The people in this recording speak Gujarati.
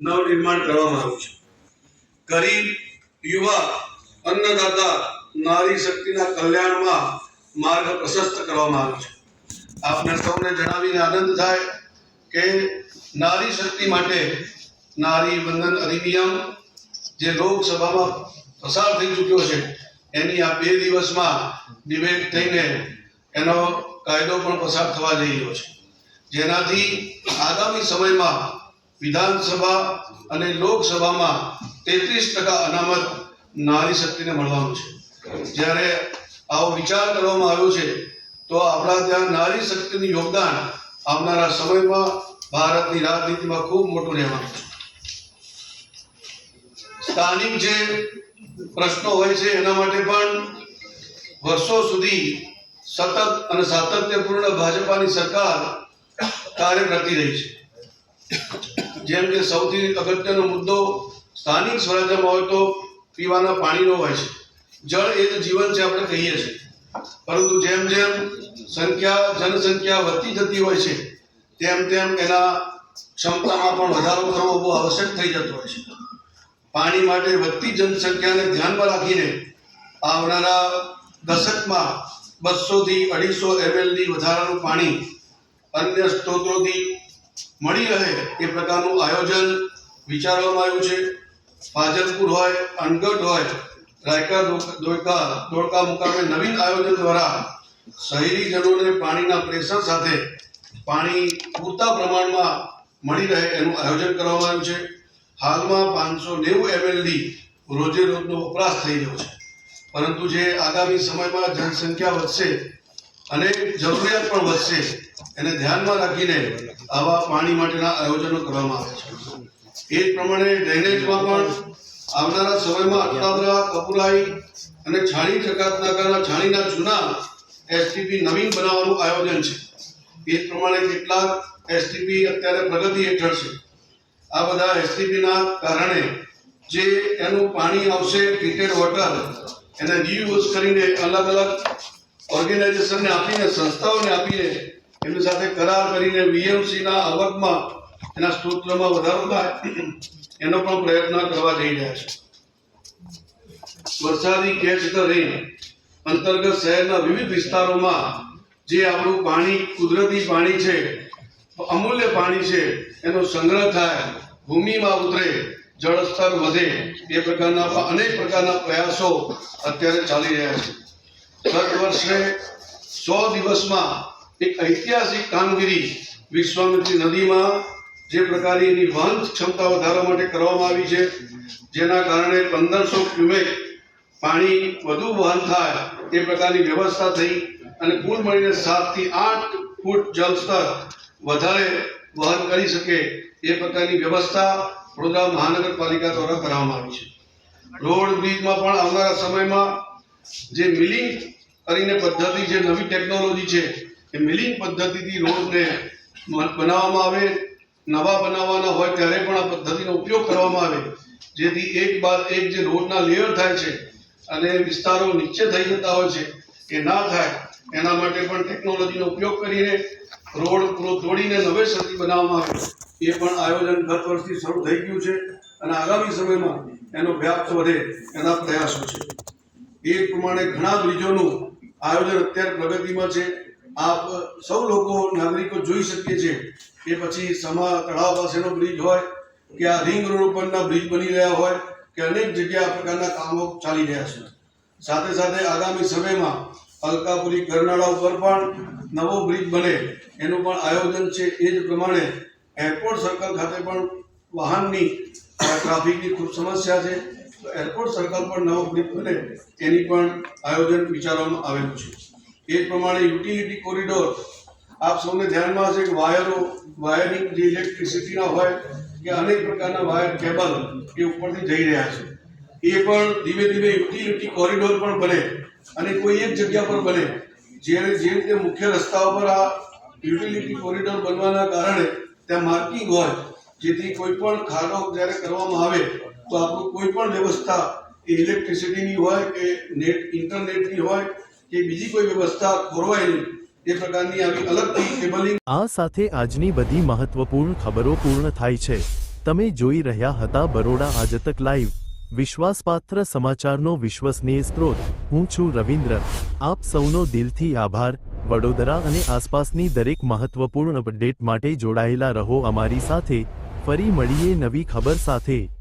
નવનિર્માણ કરવામાં આવ્યું છે. ગરીબ, યુવા, અન્નદાતા, નારી શક્તિના કલ્યાણમાં માર્ગ પ્રશસ્ત કરવામાં આવ્યો છે. આપને સૌને જણાવીને આનંદ થાય કે નારી શક્તિ માટે નારી વંદન અધિનિયમ જે લોકસભામાં પસાર થઈ ચૂક્યો છે, એની આ 2 દિવસમાં ડિબેટ થઈને એનો કાયદો પણ પસાર થવા જઈ રહ્યો છે, જેનાથી આગામી સમયમાં વિધાનસભા અને લોકસભામાં 33% અનામત નારી શક્તિને મળવાનું છે. જ્યારે આવો વિચાર કરવામાં આવ્યો છે તો આપણા ત્યાં નારી શક્તિનું યોગદાન આવનારા સમયમાં ભારતની રાજનીતિમાં ખૂબ મોટું રહેવાનું છે. સ્થાનિક જે પ્રશ્નો હોય છે એના માટે પણ વર્ષો સુધી સતત અને સાતત્યપૂર્ણ ભાજપાની સરકાર કાર્ય કરતી રહી છે. જેમ કે સૌથી અગત્યનો મુદ્દો સ્થાનિક સ્વરાજ્યમાં હોય તો પીવાના પાણીનો હોય છે. જળ એ જ જીવન છે આપણે કહીએ છીએ, પરંતુ જેમ જેમ જનસંખ્યા વધતી જતી હોય છે તેમ તેમ એના ક્ષમતામાં પણ વધારો કરવો બહુ આવશ્યક થઈ જતો હોય છે. પાણી માટે વધતી જનસંખ્યાને ધ્યાનમાં રાખીને આવનારા દશકમાં 200 થી 250 ml ની વધારાનું પાણી અન્ય સ્ત્રોતોથી મળી રહે એ પ્રકારનું આયોજન વિચારવામાં આવ્યું છે. ફાજલપુર હોય, અનગઢ હોય, રાયકા ધોળકા મુકામે નવીન આયોજન દ્વારા શહેરીજનોને પાણીના પ્રેશર સાથે પાણી પૂરતા પ્રમાણમાં મળી રહે એનું આયોજન કરવામાં આવ્યું છે. હાલમાં 590 ml રોજે રોજનો વપરાશ થઈ રહ્યો છે, પરંતુ જે આગામી સમયમાં જનસંખ્યા વધશે અને જરૂરિયાત પણ વધશે એને ધ્યાનમાં રાખીને આવા પાણી માટેના આયોજનો કરવામાં આવે છે. એ જ પ્રમાણે ડ્રેનેજમાં પણ આવનારા સમયમાં અટલાદરા, કપુરાઈ અને છાણી ચકાતનાકાના છાણીના જૂના એસટીપી નવીન બનાવવાનું આયોજન છે. એ જ પ્રમાણે કેટલાક એસટીપી અત્યારે પ્રગતિ હેઠળ છે. આ બધા એસટીપીના કારણે જે એનું પાણી આવશે ટ્રીટેડ વોટર એને રીયુઝ કરીને અલગ અલગ ઓર્ગેનાઇઝેશનને આપીને, સંસ્થાઓને આપીને એમની સાથે કરાર કરીને વીએમસીના આવકમાં એના સ્ત્રોતમાં વધારો થાય એનો પણ પ્રયત્ન કરવા જઈ રહ્યા છે. વરસાદી કેચ ધ રેન અંતર્ગત શહેરના વિવિધ વિસ્તારોમાં જે આપણું પાણી, કુદરતી પાણી છે, અમૂલ્ય પાણી છે, એનો સંગ્રહ થાય, ભૂમિમાં ઉતરે, જળસ્તર વધે, એ પ્રકારના અનેક પ્રકારના પ્રયાસો અત્યારે ચાલી રહ્યા છે. ગત વર્ષે 100 દિવસમાં એક ઐતિહાસિક કામગીરી વિશ્વામિત્રી નદીમાં જે પ્રકારે એની વહન ક્ષમતા વધારવા માટે કરવામાં આવી છે, જેના કારણે 1500 ક્યુમેક પાણી વધુ વહન થાય એ પ્રકારની વ્યવસ્થા થઈ અને કુલ મળીને 7 થી 8 ફૂટ જળસ્તર વધારે વહન કરી શકે એ પ્રકારની વ્યવસ્થા વડોદરા મહાનગરપાલિકા દ્વારા કરવામાં આવી છે. રોડ બ્રિજમાં પણ આવનારા સમયમાં જે મિલિંગ કરીને પદ્ધતિ, જે નવી ટેકનોલોજી છે એ મિલિંગ પદ્ધતિથી રોડને બનાવવામાં આવે. નવા બનાવવાના હોય ત્યારે પણ આ પદ્ધતિનો ઉપયોગ કરવામાં આવે, જેથી એક બાદ એક જે રોડના લેયર થાય છે અને વિસ્તારો નીચે થઈ જતા હોય છે એ ના થાય એના માટે પણ ટેકનોલોજીનો ઉપયોગ કરીને રોડ પૂરો તોડીને નવેસરથી બનાવવામાં આવે એ પણ આયોજન ગત વર્ષથી શરૂ થઈ ગયું છે અને આગામી સમયમાં એનો વ્યાપ વધે એના પ્રયાસો છે. એ પ્રમાણે ઘણા બ્રિજોનું આયોજન અત્યારે પ્રગતિમાં છે. આપ સૌ લોકો નાગરિકો જોઈ શકીએ છીએ કે પછી સમા તળાવ પાસેનો બ્રિજ હોય કે આ રિંગ રોડ ઉપરના બ્રિજ બની રહ્યા હોય કે અનેક જગ્યા આ પ્રકારના કામો ચાલી રહ્યા છે. સાથે સાથે આગામી સમયમાં અલકાપુરી ગરનાળા ઉપર પણ નવો બ્રિજ બને એનું પણ આયોજન છે. એ જ પ્રમાણે એરપોર્ટ સર્કલ ખાતે પણ વાહનની ટ્રાફિકની ખૂબ સમસ્યા છે, તો એરપોર્ટ સર્કલ પર નવો બ્રિજ બને એની પણ આયોજન વિચારવામાં આવેલું છે. એ પ્રમાણે યુટિલિટી કોરિડોર આપ સૌને ધ્યાનમાં હશે કે વાયરિંગ જે ઇલેક્ટ્રિસિટીના હોય કે અનેક પ્રકારના વાયર, કેબલ એ ઉપરથી જઈ રહ્યા છે. એ પણ ધીમે ધીમે યુટિલિટી કોરિડોર પણ બને અને કોઈ એક જગ્યા પર બને. જે રીતે મુખ્ય રસ્તાઓ પર આ યુટિલિટી કોરિડોર બનવાના કારણે ત્યાં માર્કિંગ હોય, જેથી કોઈ પણ ખાડો જ્યારે કરવામાં આવે તો આપણું કોઈ પણ વ્યવસ્થા એ ઇલેક્ટ્રિસિટીની હોય કે ઇન્ટરનેટની હોય કે બીજી કોઈ વ્યવસ્થા ખોરવાય નહીં એ પ્રકારની આવી અલગથી કેબલિંગ. આ સાથે આજની બધી મહત્વપૂર્ણ ખબરો પૂર્ણ થાય છે. તમે જોઈ રહ્યા હતા બરોડા આજતક લાઈવ, વિશ્વાસપાત્ર સમાચારનો વિશ્વસનીય સ્ત્રોત. હું છું રવિન્દ્ર. આપ સૌનો દિલથી આભાર. વડોદરા અને આસપાસની દરેક મહત્વપૂર્ણ અપડેટ માટે જોડાયેલા રહો અમારી સાથે. ફરી મળીએ નવી ખબર સાથે.